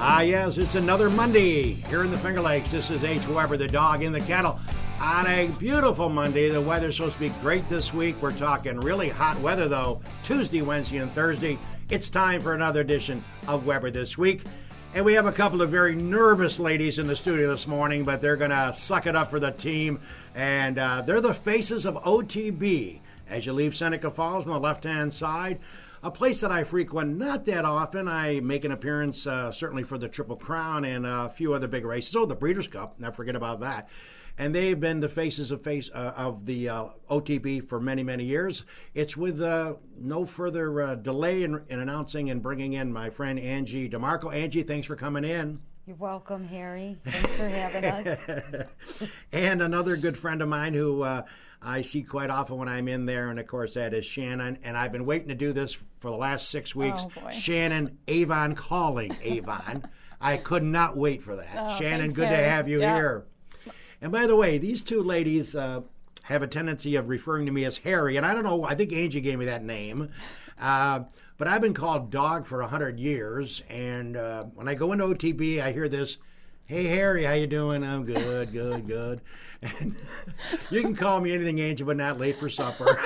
Yes, it's another Monday here in the Finger Lakes. This is H. Weber, the dog in the kennel. On a beautiful Monday, the weather's supposed to be great this week. We're talking really hot weather, though, Tuesday, Wednesday, and Thursday. It's time for another edition of Weber This Week. And we have a couple of very nervous ladies in the studio this morning, but they're going to suck it up for the team. And they're the faces of OTB. As you leave Seneca Falls on the left-hand side, a place that I frequent not that often. I make an appearance certainly for the Triple Crown and a few other big races. Oh, the Breeders' Cup, never forget about that. And they've been the faces of the OTB for many, many years. It's with no further delay in announcing and bringing in my friend Angie Dimarco. Angie, thanks for coming in. You're welcome, Harry. Thanks for having us. And another good friend of mine who I see quite often when I'm in there, and of course that is Shannon. And I've been waiting to do this for the last 6 weeks. Oh, boy. Shannon, Avon calling Avon. I could not wait for that. Oh, Shannon, thanks, good to Harry. have you Yeah. here. And by the way, these two ladies have a tendency of referring to me as Harry, and I don't know, I think Angie gave me that name. But I've been called Dog for 100 years, and when I go into OTB, I hear this, "Hey, Harry, how you doing?" "I'm good, good, good." And you can call me anything, Angie, but not late for supper.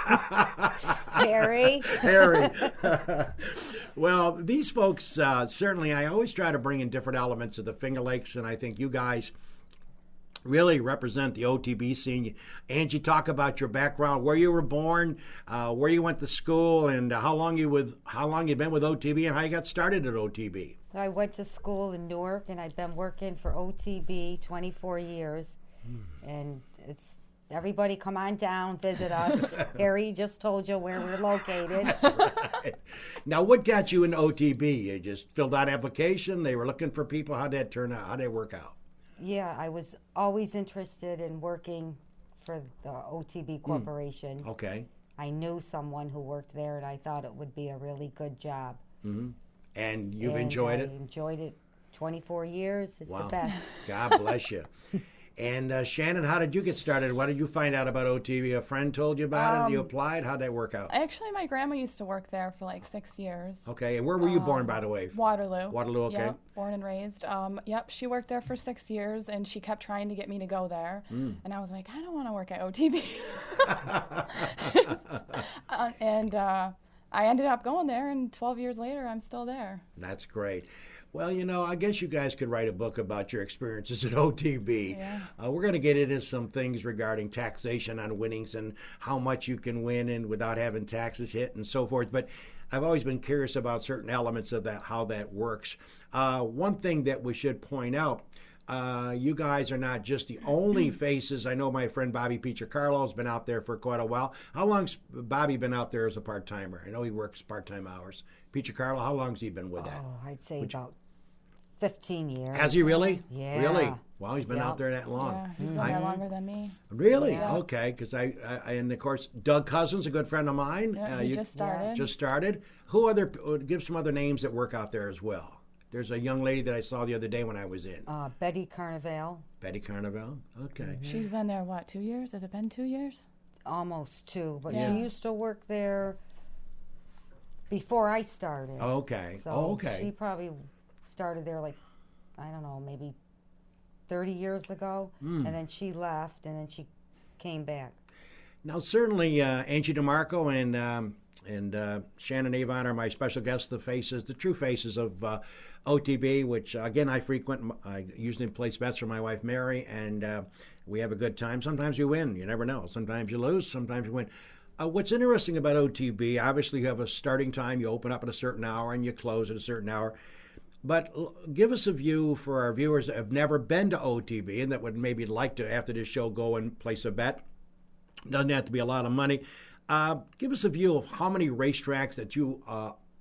Harry. Harry. Well, these folks, certainly, I always try to bring in different elements of the Finger Lakes, and I think you guys really represent the OTB scene. Angie, talk about your background, where you were born, where you went to school, and how long you've been with OTB, and how you got started at OTB. I went to school in Newark, and I've been working for OTB 24 years. And it's everybody come on down, visit us. Harry just told you where we're located. Right. Now, what got you into OTB? You just filled out application. They were looking for people. How'd that turn out? How'd that work out? Yeah, I was always interested in working for the OTB Corporation. Okay. I knew someone who worked there, and I thought it would be a really good job. Mm-hmm. And you've And enjoyed I it? enjoyed it 24 years. It's Wow. the best. God bless you. And Shannon, how did you get started? What did you find out about OTB? A friend told you about it? You applied? How'd that work out? Actually, my grandma used to work there for like 6 years. Okay. And where were you born, by the way? Waterloo. Waterloo, okay. Yep, born and raised. Yep, she worked there for 6 years, and she kept trying to get me to go there. And I was like, I don't want to work at OTB. And I ended up going there, and 12 years later, I'm still there. That's great. Well, you know, I guess you guys could write a book about your experiences at OTB. Yeah. We're going to get into some things regarding taxation on winnings and how much you can win and without having taxes hit and so forth. But I've always been curious about certain elements of that, how that works. One thing that we should point out, you guys are not just the only faces. I know my friend Bobby Carlo has been out there for quite a while. How long's Bobby been out there as a part-timer? I know he works part-time hours. Carlo, how long's he been with that? Oh, I'd say about 15 years. Has he really? Yeah. Really? Wow, he's been Yep. out there that long. Yeah, he's been there longer than me. Really? Yeah. Okay, because I and of course Doug Cousins, a good friend of mine. Yeah, he just started. Just started. Who other? Give some other names that work out there as well. There's a young lady that I saw the other day when I was in. Betty Carnival. Betty Carnival. Okay. She's been there, what, 2 years? Has it been 2 years? Almost 2, but Yeah. she used to work there before I started. Okay. So Okay. she probably started there like, I don't know, maybe 30 years ago. And then she left, and then she came back. Now, certainly, Angie Dimarco and Shannon Avon are my special guests, the true faces of OTB, which, again, I frequent. I usually place bets for my wife, Mary, and we have a good time. Sometimes you win. You never know. Sometimes you lose. Sometimes you win. What's interesting about OTB, obviously, you have a starting time. You open up at a certain hour, and you close at a certain hour. But give us a view for our viewers that have never been to OTB and that would maybe like to, after this show, go and place a bet. Doesn't have to be a lot of money. Give us a view of how many racetracks that you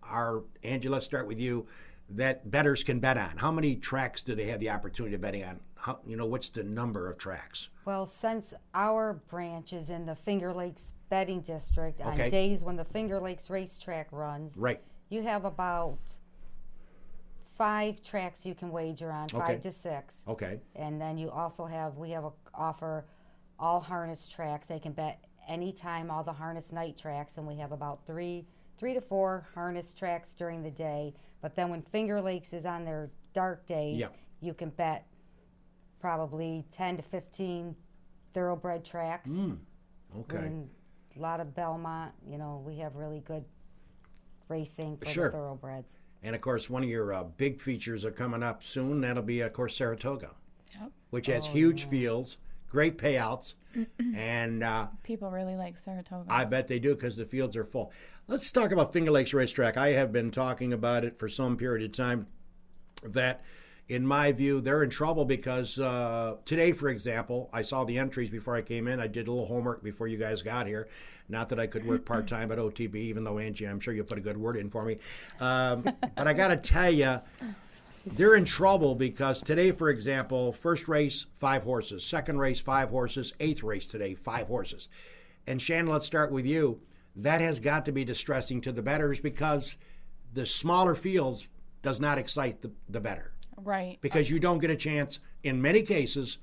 are, Angie, let's start with you, that bettors can bet on. How many tracks do they have the opportunity of betting on? What's the number of tracks? Well, since our branch is in the Finger Lakes betting district, Okay. on days when the Finger Lakes racetrack runs, Right. you have about 5 tracks you can wager on, 5 to 6. Okay. And then you also offer all harness tracks. They can bet anytime, all the harness night tracks, and we have about 3 to 4 harness tracks during the day. But then when Finger Lakes is on their dark days, Yeah. you can bet probably 10 to 15 thoroughbred tracks. Okay. And a lot of Belmont, you know, we have really good racing for Sure. the thoroughbreds. And of course, one of your big features are coming up soon. That'll be, of course, Saratoga, Yep. which has huge fields, great payouts, and People really like Saratoga. I bet they do because the fields are full. Let's talk about Finger Lakes Racetrack. I have been talking about it for some period of time. That, in my view, they're in trouble because today, for example, I saw the entries before I came in. I did a little homework before you guys got here. Not that I could work part-time at OTB, even though, Angie, I'm sure you'll put a good word in for me. But I got to tell you, they're in trouble because today, for example, first race, 5 horses. Second race, 5 horses. 8th race today, 5 horses. And Shannon, let's start with you. That has got to be distressing to the bettors because the smaller fields does not excite the bettor. Right. Because you don't get a chance, in many cases,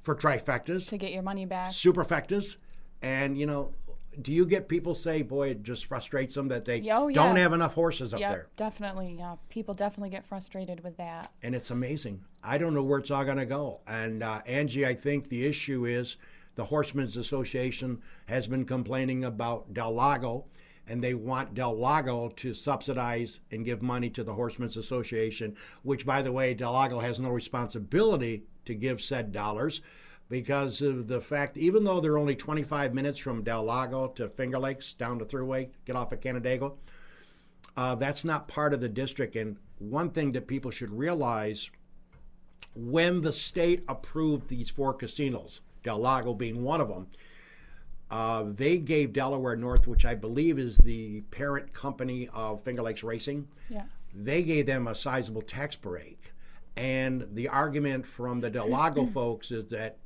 for trifectas, To get your money back. superfectas, and, you know, do you get people say, boy, it just frustrates them that they Oh, yeah. don't have enough horses up Yeah, there? definitely. Yeah, people definitely get frustrated with that. And it's amazing. I don't know where it's all going to go. And Angie, I think the issue is the Horsemen's Association has been complaining about Del Lago, and they want Del Lago to subsidize and give money to the Horsemen's Association, which, by the way, Del Lago has no responsibility to give said dollars because of the fact, even though they're only 25 minutes from Del Lago to Finger Lakes, down to Thruway, get off at Canandaigua, that's not part of the district. And one thing that people should realize, when the state approved these 4 casinos, Del Lago being one of them, they gave Delaware North, which I believe is the parent company of Finger Lakes Racing, Yeah. they gave them a sizable tax break. And the argument from the Del Lago folks is that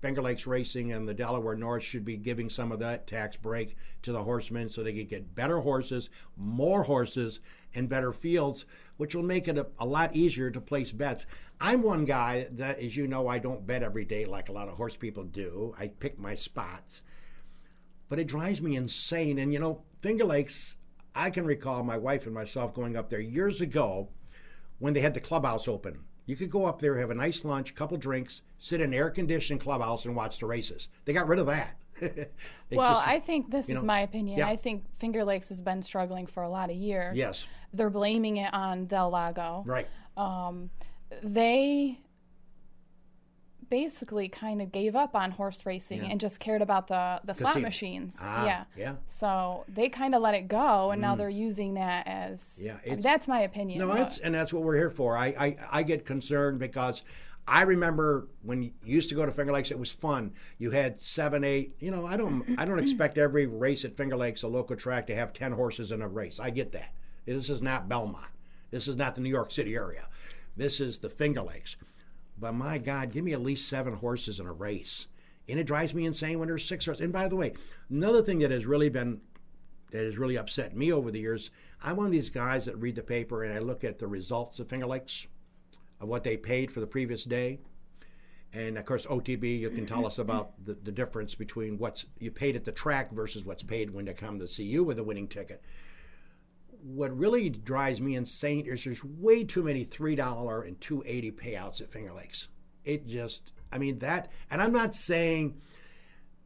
Finger Lakes Racing and the Delaware North should be giving some of that tax break to the horsemen so they could get better horses, more horses, and better fields, which will make it a lot easier to place bets. I'm one guy that, as you know, I don't bet every day like a lot of horse people do. I pick my spots. But it drives me insane. And, you know, Finger Lakes, I can recall my wife and myself going up there years ago when they had the clubhouse open. You could go up there, have a nice lunch, couple drinks, sit in an air-conditioned clubhouse and watch the races. They got rid of that. Well, I think this is my opinion. Yeah. I think Finger Lakes has been struggling for a lot of years. Yes. They're blaming it on Del Lago. Right. They basically kind of gave up on horse racing and just cared about the slot Casino. machines. Yeah. So they kind of let it go, and now they're using that as. Yeah, I mean, that's my opinion. No, but- that's what we're here for. I get concerned because I remember when you used to go to Finger Lakes, it was fun. You had 7, 8. You know, I don't expect every race at Finger Lakes, a local track, to have 10 horses in a race. I get that. This is not Belmont. This is not the New York City area. This is the Finger Lakes. But my God, give me at least 7 horses in a race. And it drives me insane when there's 6 horses. And by the way, another thing that has really upset me over the years, I'm one of these guys that read the paper and I look at the results of Finger Lakes, of what they paid for the previous day. And of course, OTB, you can tell us about the difference between what's you paid at the track versus what's paid when they come to see you with a winning ticket. What really drives me insane is there's way too many $3 and $2.80 payouts at Finger Lakes. It just, I mean, that, and I'm not saying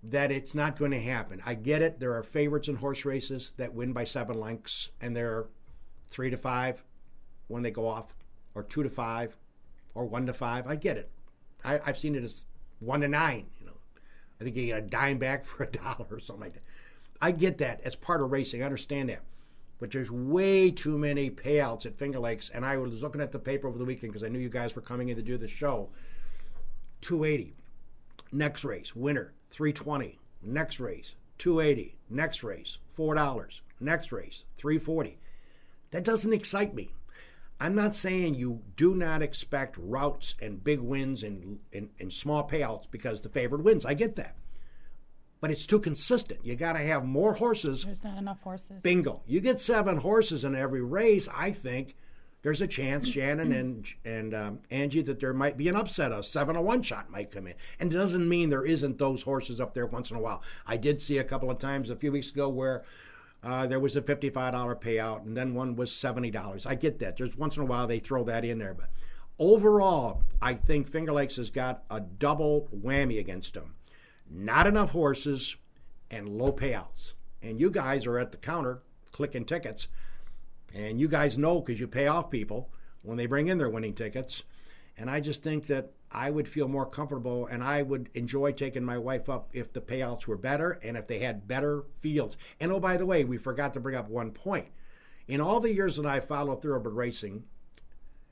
that it's not going to happen. I get it. There are favorites in horse races that win by 7 lengths, and they're 3 to 5 when they go off, or 2 to 5, or 1 to 5. I get it. I've seen it as 1 to 9. You know, I think you get a dime back for $1 or something like that. I get that as part of racing. I understand that. But there's way too many payouts at Finger Lakes. And I was looking at the paper over the weekend because I knew you guys were coming in to do the show. $2.80. Next race, winner, $3.20. Next race, $2.80. Next race, $4. Next race, $3.40. That doesn't excite me. I'm not saying you do not expect routes and big wins and small payouts because the favorite wins. I get that. But it's too consistent. You got to have more horses. There's not enough horses. Bingo. You get 7 horses in every race, I think there's a chance, Shannon and Angie, that there might be an upset. A 7-1 shot might come in. And it doesn't mean there isn't those horses up there once in a while. I did see a couple of times a few weeks ago where there was a $55 payout, and then one was $70. I get that. There's once in a while they throw that in there. But overall, I think Finger Lakes has got a double whammy against them. Not enough horses and low payouts. And you guys are at the counter clicking tickets, and you guys know because you pay off people when they bring in their winning tickets. And I just think that I would feel more comfortable, and I would enjoy taking my wife up if the payouts were better and if they had better fields. And oh, by the way, we forgot to bring up one point. In all the years that I followed thoroughbred racing,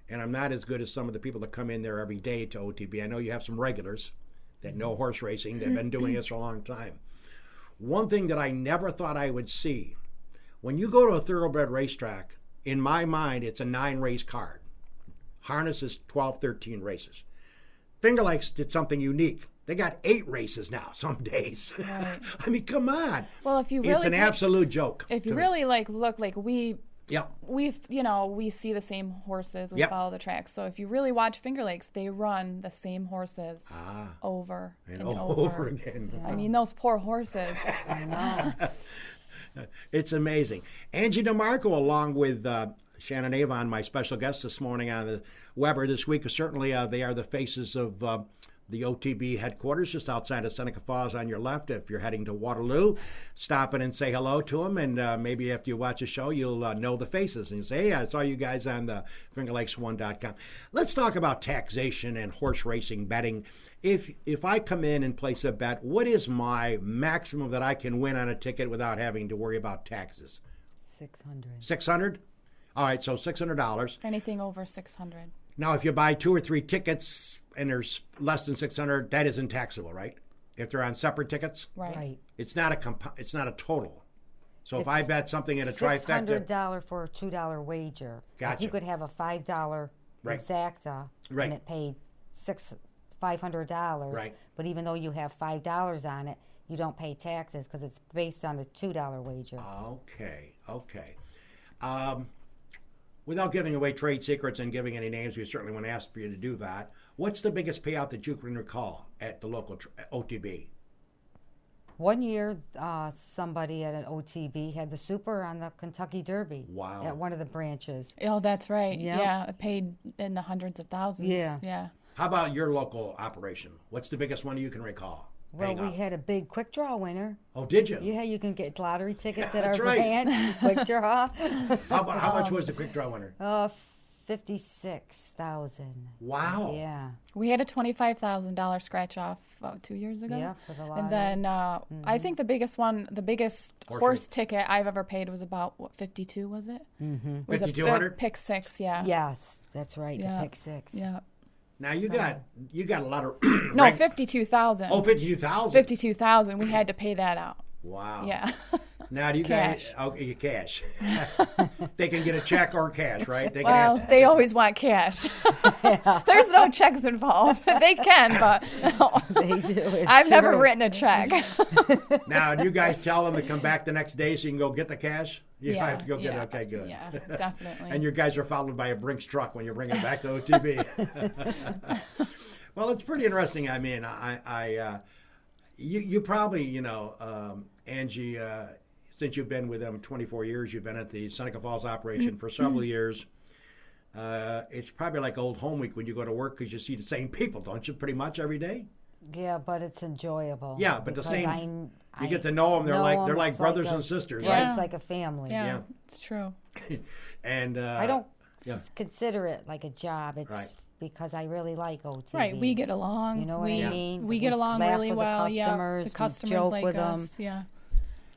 and I'm not as good as some of the people that come in there every day to OTB. I know you have some regulars that know horse racing. They've been doing this for a long time. One thing that I never thought I would see, when you go to a thoroughbred racetrack, in my mind, it's a 9-race card. Harness is 12, 13 races. Finger Lakes did something unique. They got 8 races now some days. Right. I mean, come on. Well, if you really it's an absolute joke. If you really look like we Yep. we see the same horses. We follow the tracks. So if you really watch Finger Lakes, they run the same horses over and over again. I mean, those poor horses. I know. It's amazing. Angie Dimarco, along with Shannon Avon, my special guest this morning on the Weber this week, certainly they are the faces of the OTB headquarters just outside of Seneca Falls on your left. If you're heading to Waterloo, stop in and say hello to them, and maybe after you watch the show, you'll know the faces and say, hey, I saw you guys on the fingerlakes1.com. Let's talk about taxation and horse racing betting. If I come in and place a bet, what is my maximum that I can win on a ticket without having to worry about taxes? 600. 600? All right, so $600. Anything over 600. Now, if you buy 2 or 3 tickets and there's less than 600, that isn't taxable, right? If they're on separate tickets, Right. it's not a total. So if I bet something at a trifecta, $600 for a $2 wager. Gotcha. Like you could have a $5 exacta, Right. and it paid $500. Right. But even though you have $5 on it, you don't pay taxes because it's based on a $2 wager. Okay. Without giving away trade secrets and giving any names, we certainly want to ask for you to do that. What's the biggest payout that you can recall at the local OTB? One year, somebody at an OTB had the super on the Kentucky Derby. Wow. At one of the branches. Oh, that's right. Yeah. Yeah, it paid in the hundreds of thousands. Yeah. How about your local operation? What's the biggest one you can recall? Well, we had a big quick draw winner. Oh, did you? Yeah, you can get lottery tickets at That's our right. branch. Quick draw. How much was the quick draw winner? $56,000. Wow. Yeah. We had a $25,000 scratch off 2 years ago. Yeah, for the lottery. And then I think the biggest horse ticket I've ever paid was about 52, was it? Mm-hmm. 5,200? Pick 6, yeah. Yes, that's right. Yeah. The pick 6. Yeah. Now you got a lot of No, 52,000. Oh, 52,000. 52,000. We had to pay that out. Wow. Yeah. Now do you Cash. guys? Okay, cash. They can get a check or cash, right? They can Well, ask. they always want cash. There's no checks involved. They can, but They do. It's I've never true. written a check. Now, do you guys tell them to come back the next day so you can go get the cash? You have to go get it. Okay, good. Yeah, definitely. And your guys are followed by a Brinks truck when you're bringing it back to OTB. Well, it's pretty interesting. I mean, you probably, Angie, since you've been with them 24 years, you've been at the Seneca Falls operation for several years. It's probably like old home week when you go to work because you see the same people, don't you, pretty much every day? Yeah, but it's enjoyable. Yeah, but the because same. I You get to know them. They're like it's brothers a- and sisters. Yeah, Yeah. it's like a family. yeah, Yeah. it's true. And I don't yeah. consider it like a job. It's Right. because I really like OTB. Right, we get along. You know what we, I mean? We get along laugh really with well. the Yeah, customers, the we customers joke like with us. Yeah.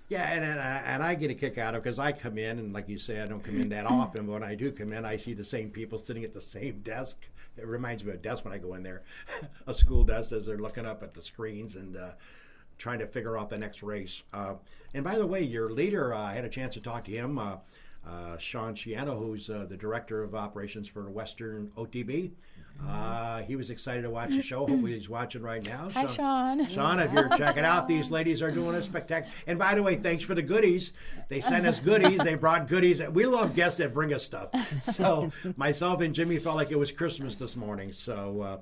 Yeah, and I get a kick out of it because I come in, and like you say, I don't come in that often, but when I do come in, I see the same people sitting at the same desk. It reminds me of a desk when I go in there, a school desk, as they're looking up at the screens and trying to figure out the next race. And by the way, your leader, I had a chance to talk to him, Shannon, who's the director of operations for Western OTB. He was excited to watch the show. Hopefully he's watching right now. Hi, Sean. Sean, if you're checking out, these ladies are doing a spectacular. And by the way, thanks for the goodies. They sent us goodies. They brought goodies. We love guests that bring us stuff. So myself and Jimmy felt like it was Christmas this morning. So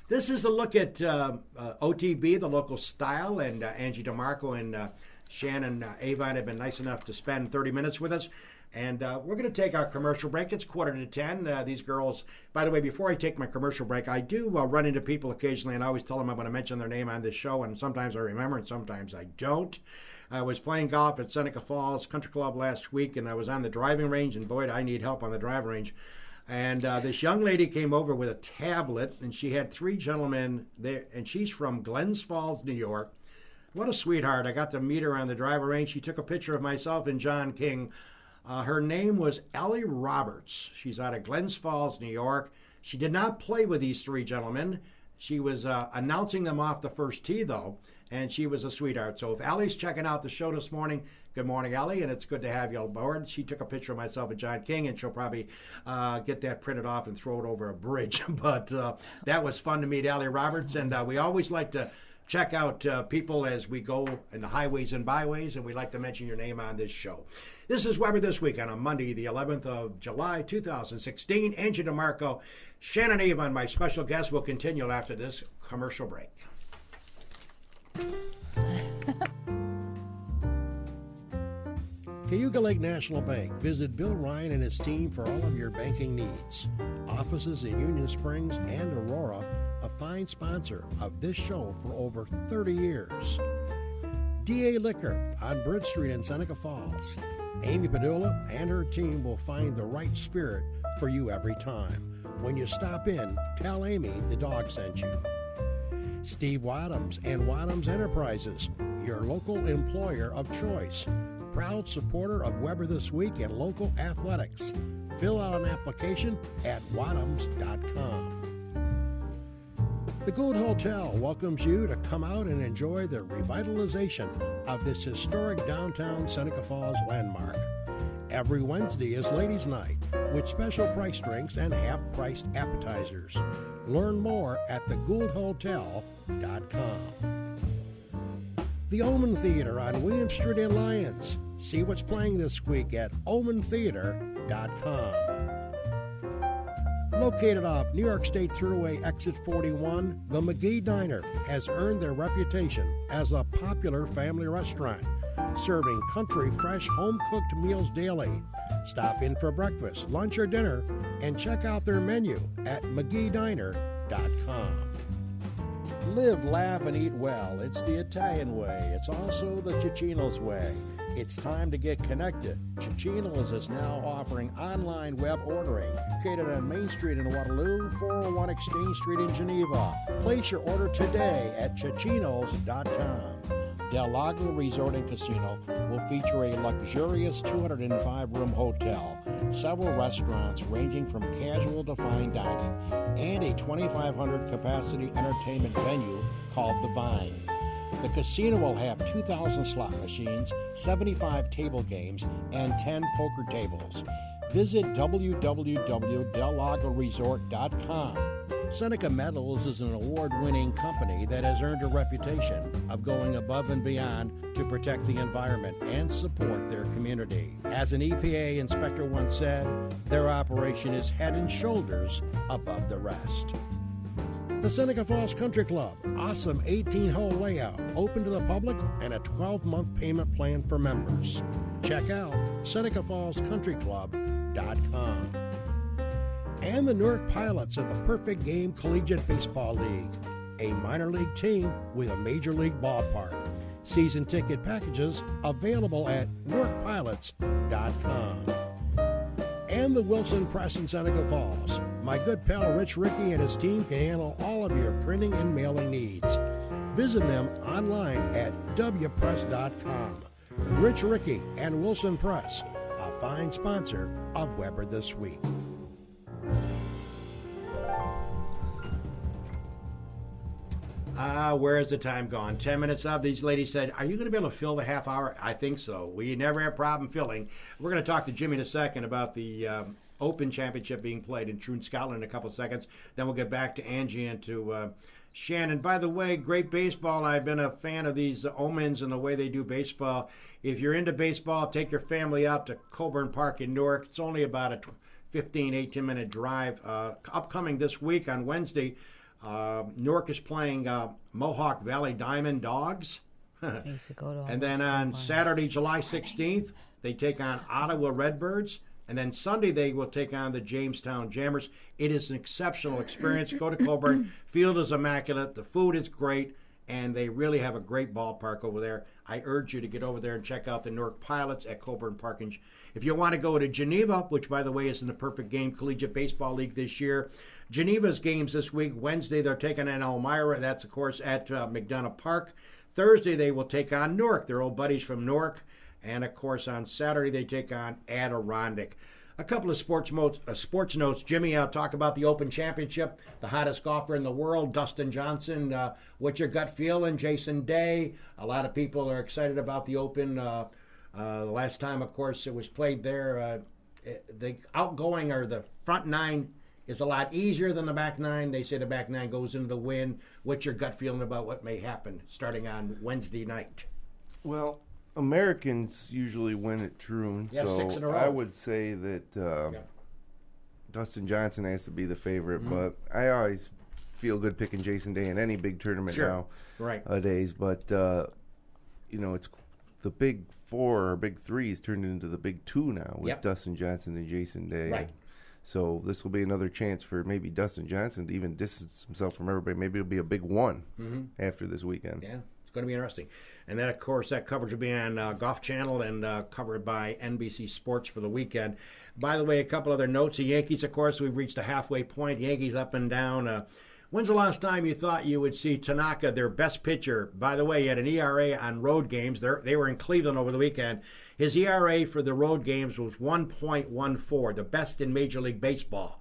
this is a look at OTB, the local style, and Angie Dimarco and Shannon, Avon have been nice enough to spend 30 minutes with us. And we're going to take our commercial break. It's 9:45. These girls, by the way, before I take my commercial break, I do run into people occasionally, and I always tell them I'm going to mention their name on this show, and sometimes I remember and sometimes I don't. I was playing golf at Seneca Falls Country Club last week, and I was on the driving range, and boy, I need help on the driving range. And this young lady came over with a tablet, and she had 3 gentlemen there, and she's from Glens Falls, New York. What a sweetheart. I got to meet her on the driving range. She took a picture of myself and John King. Her name was Ellie Roberts. She's out of Glens Falls, New York. She did not play with these 3 gentlemen. She was announcing them off the first tee, though, and she was a sweetheart. So if Allie's checking out the show this morning, good morning, Ellie, and it's good to have you on board. She took a picture of myself and John King, and she'll probably get that printed off and throw it over a bridge. But that was fun to meet Ellie Roberts, and we always like to check out people as we go in the highways and byways, and we like to mention your name on this show. This is Weber This Week on Monday, the 11th of July, 2016. Angie, Dimarco, Shannon, Avon, my special guest, will continue after this commercial break. Cayuga Lake National Bank. Visit Bill Ryan and his team for all of your banking needs. Offices in Union Springs and Aurora, a fine sponsor of this show for over 30 years. DA Liquor on Bridge Street in Seneca Falls. Amy Padula and her team will find the right spirit for you every time. When you stop in, tell Amy the dog sent you. Steve Wadhams and Wadhams Enterprises, your local employer of choice. Proud supporter of Weber This Week and local athletics. Fill out an application at wadhams.com. The Gould Hotel welcomes you to come out and enjoy the revitalization of this historic downtown Seneca Falls landmark. Every Wednesday is Ladies' Night with special price drinks and half-priced appetizers. Learn more at thegouldhotel.com. The Omen Theater on William Street in Lyons. See what's playing this week at omentheater.com. Located off New York State Thruway Exit 41, the McGee Diner has earned their reputation as a popular family restaurant, serving country, fresh, home-cooked meals daily. Stop in for breakfast, lunch, or dinner, and check out their menu at mcgeediner.com. Live, laugh, and eat well. It's the Italian way. It's also the Cicino's way. It's time to get connected. Cicino's is now offering online web ordering. Located on Main Street in Waterloo, 401 Exchange Street in Geneva. Place your order today at Cicinos.com. Del Lago Resort and Casino will feature a luxurious 205-room hotel, several restaurants ranging from casual to fine dining, and a 2,500-capacity entertainment venue called The Vine. The casino will have 2,000 slot machines, 75 table games, and 10 poker tables. Visit www.dellagoresort.com. Seneca Metals is an award-winning company that has earned a reputation of going above and beyond to protect the environment and support their community. As an EPA inspector once said, their operation is head and shoulders above the rest. The Seneca Falls Country Club, awesome 18-hole layout, open to the public, and a 12-month payment plan for members. Check out SenecaFallsCountryClub.com. And the Newark Pilots of the Perfect Game Collegiate Baseball League, a minor league team with a major league ballpark. Season ticket packages available at NewarkPilots.com. And the Wilson Press in Seneca Falls. My good pal Rich Rickey and his team can handle all of your printing and mailing needs. Visit them online at wpress.com. Rich Rickey and Wilson Press, a fine sponsor of Weber This Week. Where has the time gone? 10 minutes up. These ladies said, are you going to be able to fill the half hour? I think so. We never have a problem filling. We're going to talk to Jimmy in a second about the Open Championship being played in Troon, Scotland in a couple of seconds. Then we'll get back to Angie and to Shannon. By the way, great baseball. I've been a fan of these Omens and the way they do baseball. If you're into baseball, take your family out to Coburn Park in Newark. It's only about a 15, 18-minute drive. Upcoming this week on Wednesday, Newark is playing Mohawk Valley Diamond Dogs. I used to go to And then on Saturday, July 16th, they take on Ottawa Redbirds. And then Sunday, they will take on the Jamestown Jammers. It is an exceptional experience. Go to Coburn. Field is immaculate. The food is great. And they really have a great ballpark over there. I urge you to get over there and check out the Newark Pilots at Coburn Park. If you want to go to Geneva, which, by the way, is in the Perfect Game Collegiate Baseball League this year, Geneva's games this week. Wednesday, they're taking on Elmira. That's, of course, at McDonough Park. Thursday, they will take on Newark. They're old buddies from Newark. And, of course, on Saturday, they take on Adirondack. A couple of sports notes. Jimmy, I'll talk about the Open Championship, the hottest golfer in the world, Dustin Johnson. What's your gut feeling? Jason Day. A lot of people are excited about the Open. The last time, of course, it was played there. The outgoing or the front nine is a lot easier than the back nine. They say the back nine goes into the win. What's your gut feeling about what may happen starting on Wednesday night? Well, Americans usually win at Troon, Yeah, so 6 in a row. I would say that Dustin Johnson has to be the favorite, but I always feel good picking Jason Day in any big tournament nowadays. But, it's the big four or big threes turned into the big two now with Dustin Johnson and Jason Day. Right. So this will be another chance for maybe Dustin Johnson to even distance himself from everybody. Maybe it'll be a big one after this weekend. Yeah, it's going to be interesting. And then, of course, that coverage will be on Golf Channel and covered by NBC Sports for the weekend. By the way, a couple other notes. The Yankees, of course, we've reached a halfway point. Yankees up and down. When's the last time you thought you would see Tanaka, their best pitcher? By the way, he had an ERA on road games. They were in Cleveland over the weekend. His ERA for the road games was 1.14, the best in Major League Baseball.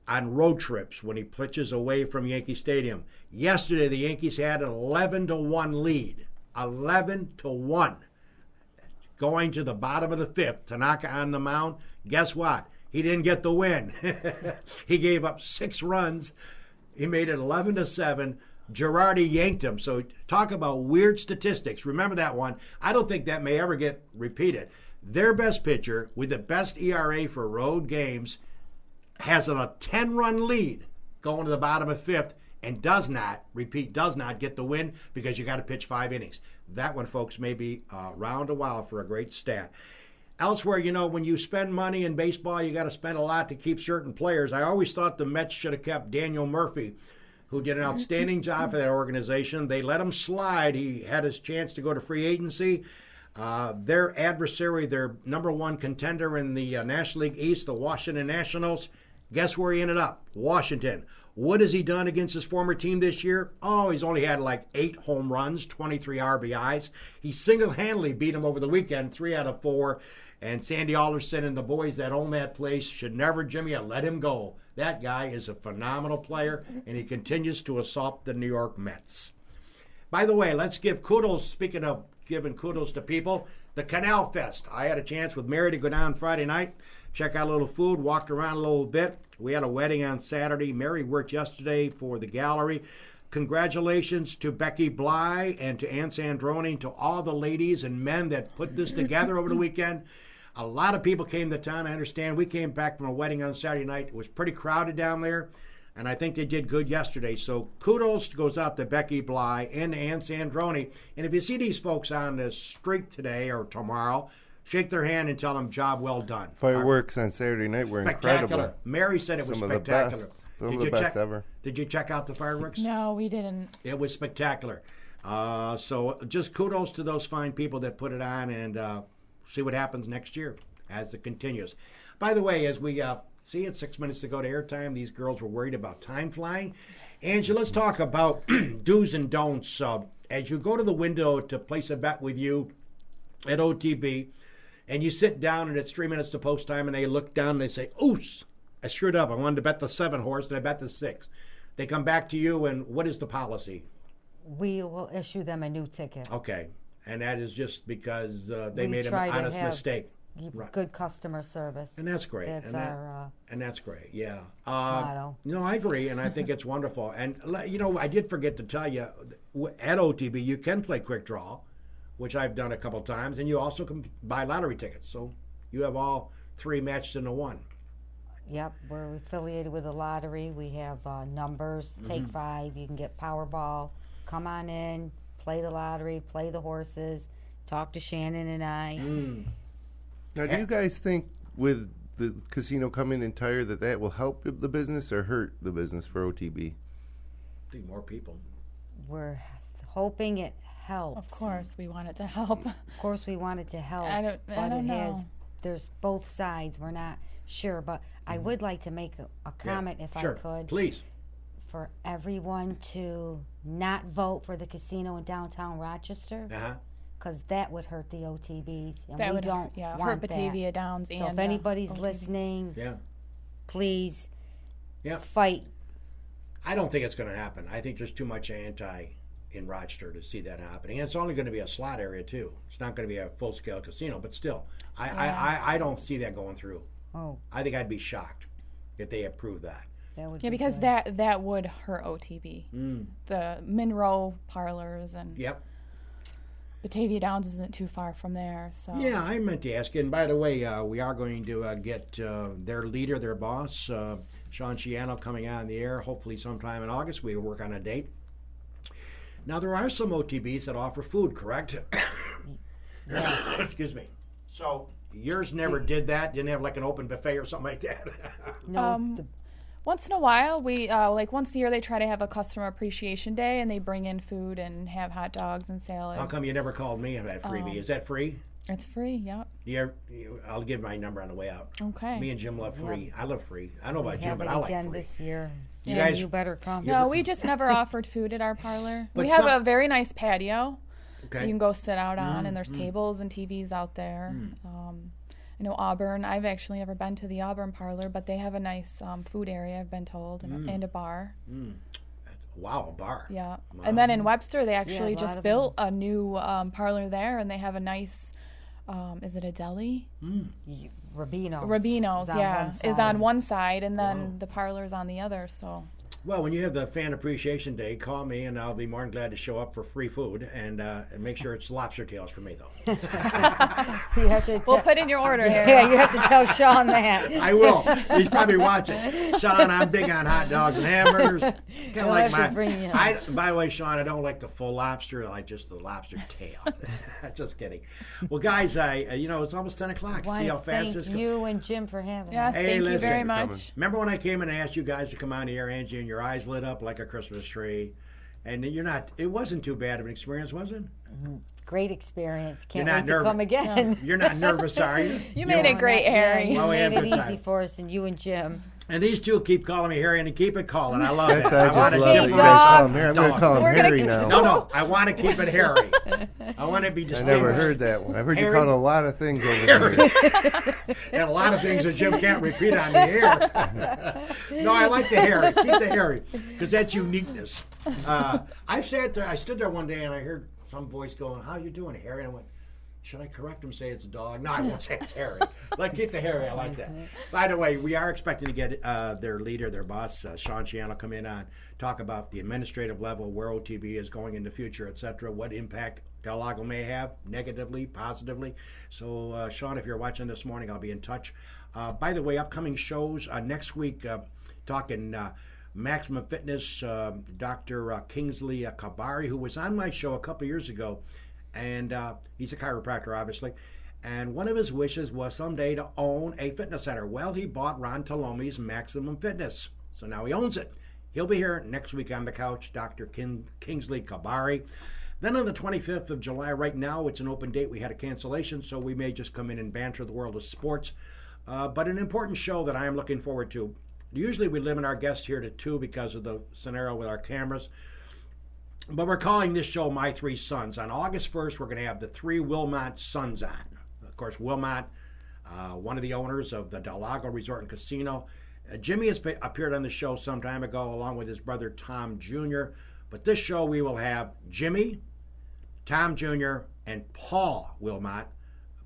On road trips when he pitches away from Yankee Stadium. Yesterday, the Yankees had an 11-1 lead. 11-1. Going to the bottom of the fifth. Tanaka on the mound. Guess what? He didn't get the win. He gave up 6 runs. He made it 11-7. Girardi yanked him. So talk about weird statistics. Remember that one. I don't think that may ever get repeated. Their best pitcher with the best ERA for road games has a 10-run lead going to the bottom of fifth and does not get the win because you got to pitch 5 innings. That one, folks, may be around a while for a great stat. Elsewhere, when you spend money in baseball, you got to spend a lot to keep certain players. I always thought the Mets should have kept Daniel Murphy, who did an outstanding job for that organization. They let him slide. He had his chance to go to free agency. Their adversary, their number one contender in the National League East, the Washington Nationals, guess where he ended up? Washington. What has he done against his former team this year? Oh, he's only had like 8 home runs, 23 RBIs. He single-handedly beat him over the weekend, 3 out of 4. And Sandy Alderson and the boys that own that place should never, Jimmy, let him go. That guy is a phenomenal player, and he continues to assault the New York Mets. By the way, let's give kudos, speaking of giving kudos to people, the Canal Fest. I had a chance with Mary to go down Friday night, check out a little food, walked around a little bit. We had a wedding on Saturday. Mary worked yesterday for the gallery. Congratulations to Becky Bly and to Ann Sandroni, to all the ladies and men that put this together over the weekend. A lot of people came to town. I understand we came back from a wedding on Saturday night. It was pretty crowded down there, and I think they did good yesterday. So kudos goes out to Becky Bly and Ann Sandroni. And if you see these folks on the street today or tomorrow, shake their hand and tell them job well done. Fireworks on Saturday night were incredible. Mary said it was Some spectacular. Some of the best ever. Did you check out the fireworks? No, we didn't. It was spectacular. So just kudos to those fine people that put it on, and see what happens next year as it continues. By the way, as we see it 6 minutes to go to airtime, these girls were worried about time flying. Angie, let's talk about do's and don'ts. As you go to the window to place a bet with you at OTB, and you sit down and it's 3 minutes to post time, and they look down and they say, "Oops, I screwed up. I wanted to bet the 7 horse and I bet the 6." They come back to you, and what is the policy? We will issue them a new ticket. Okay. And that is just because they made an honest mistake. Good customer service. And that's great. That's and that's great, yeah. Motto. I agree, and I think it's wonderful. And, I did forget to tell you, at OTB, you can play quick draw, which I've done a couple times, and you also can buy lottery tickets. So you have all 3 matched into one. Yep, we're affiliated with the lottery. We have numbers. Take 5. You can get Powerball. Come on in. play the lottery, play the horses, talk to Shannon and I. Now, do you guys think with the casino coming entire that will help the business or hurt the business for OTB? I think more people. We're hoping it helps. Of course, we want it to help. Of course, we want it to help. I don't know. There's both sides. We're not sure, but I would like to make a comment if sure. I could. Please. For everyone to not vote for the casino in downtown Rochester, because that would hurt the OTBs, and we don't want hurt Batavia Downs. So if anybody's listening, please fight. I don't think it's going to happen. I think there's too much anti in Rochester to see that happening. And it's only going to be a slot area too. It's not going to be a full-scale casino, but still, I don't see that going through. Oh, I think I'd be shocked if they approved that. Because that would hurt OTB. The Monroe parlors and Batavia Downs isn't too far from there. So yeah, I meant to ask you. And by the way, we are going to get their leader, their boss, Shannon, coming on the air. Hopefully, sometime in August, we will work on a date. Now, there are some OTBs that offer food, correct? Excuse me. So yours never did that? Didn't have like an open buffet or something like that? No. Once in a while, we like once a year they try to have a customer appreciation day, and they bring in food and have hot dogs and salads. How come you never called me on that freebie? Is that free? It's free, yep. I'll give my number on the way out. Okay. Me and Jim love free. Yep. I love free. I don't know about Jim, but I like free. This year. You guys, you better come. No, we just never offered food at our parlor. We have a very nice patio. Okay. You can go sit out on, and there's tables and TVs out there. I know Auburn. I've actually never been to the Auburn parlor, but they have a nice food area, I've been told, and a bar. Wow, a bar. Yeah. Wow. And then in Webster, they actually just built a new parlor there, and they have a nice, is it a deli? Rubino's, is on one side, and then the parlor's on the other, so. Well, when you have the Fan Appreciation Day, call me, and I'll be more than glad to show up for free food, and make sure it's lobster tails for me, though. You have to we'll put in your order here. Yeah, you have to tell Sean that. I will. He's probably watching. Sean, I'm big on hot dogs and hamburgers. Kind of like by the way, Sean, I don't like the full lobster. I like just the lobster tail. Just kidding. Well, guys, it's almost 10 o'clock. See how fast this goes. Thank you and Jim for having Yes, us. thank you very much. Remember when I came and asked you guys to come on the air, Angie, and your eyes lit up like a Christmas tree, and it wasn't too bad of an experience, was it? Great experience. Can't wait to come again. No. You're not nervous, are you? You made it great, Harry. You made it easy for us, and you and Jim. And these two keep calling me Harry, and keep it calling. I love it. I just love that you guys call him Harry. I'm going to call him Harry now. No, I want to keep it Harry. I want to be distinct. I never heard that one. I've heard you call a lot of things over the years. And a lot of things that Jim can't repeat on the air. No, I like the Harry. Keep the Harry, because that's uniqueness. I stood there one day, and I heard some voice going, "How you doing, Harry?" And I went, should I correct him, say it's a dog? No, I won't say it's Harry. Keep the Harry. I like that. By the way, we are expecting to get their leader, their boss, Shannon, come in on, talk about the administrative level, where OTB is going in the future, et cetera, what impact Del Lago may have, negatively, positively. So, Sean, if you're watching this morning, I'll be in touch. By the way, upcoming shows next week, talking Maximum Fitness, Dr. Kingsley Kabari, who was on my show a couple years ago. And he's a chiropractor, obviously. And one of his wishes was someday to own a fitness center. Well, he bought Ron Talomi's Maximum Fitness. So now he owns it. He'll be here next week on the couch, Dr. Kingsley Kabari. Then on the 25th of July, right now, it's an open date. We had a cancellation, so we may just come in and banter the world of sports. But an important show that I am looking forward to. Usually we limit our guests here to 2 because of the scenario with our cameras. But we're calling this show My Three Sons. On August 1st, we're going to have the 3 Wilmot sons on. Of course, Wilmot, one of the owners of the Del Lago Resort and Casino. Jimmy has appeared on the show some time ago, along with his brother Tom Jr. But this show, we will have Jimmy, Tom Jr., and Paul Wilmot.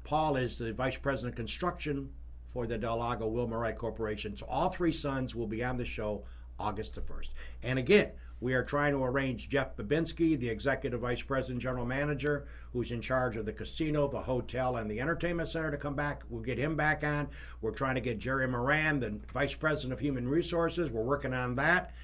Paul is the Vice President of Construction for the Del Lago Wilmorite Corporation. So all 3 sons will be on the show August the 1st. And again, we are trying to arrange Jeff Babinski, the Executive Vice President General Manager, who's in charge of the casino, the hotel, and the entertainment center to come back. We'll get him back on. We're trying to get Jerry Moran, the Vice President of Human Resources. We're working on that.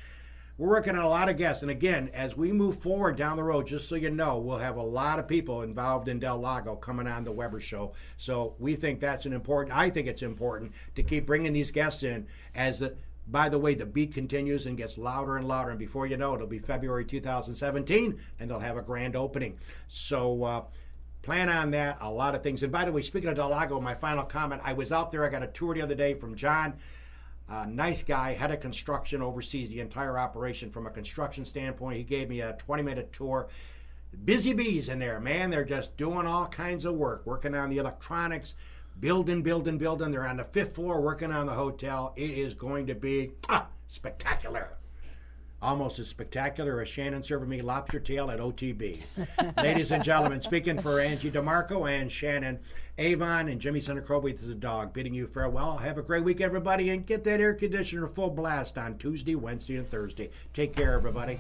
we're working on a lot of guests. And again, as we move forward down the road, just so you know, we'll have a lot of people involved in Del Lago coming on the Weber Show. So we think that's I think it's important to keep bringing these guests in as by the way, the beat continues and gets louder and louder. And before you know it, it'll be February 2017, and they'll have a grand opening. So plan on that, a lot of things. And by the way, speaking of Del Lago, my final comment, I was out there. I got a tour the other day from John. Nice guy, head of construction, oversees the entire operation from a construction standpoint. He gave me a 20-minute tour. Busy bees in there, man. They're just doing all kinds of work, working on the electronics, building. They're on the 5th floor working on the hotel. It is going to be spectacular. Almost as spectacular as Shannon serving me lobster tail at OTB. Ladies and gentlemen, speaking for Angie Dimarco and Shannon, Avon and Jimmy Seneca is a dog, bidding you farewell. Have a great week, everybody, and get that air conditioner full blast on Tuesday, Wednesday, and Thursday. Take care, everybody.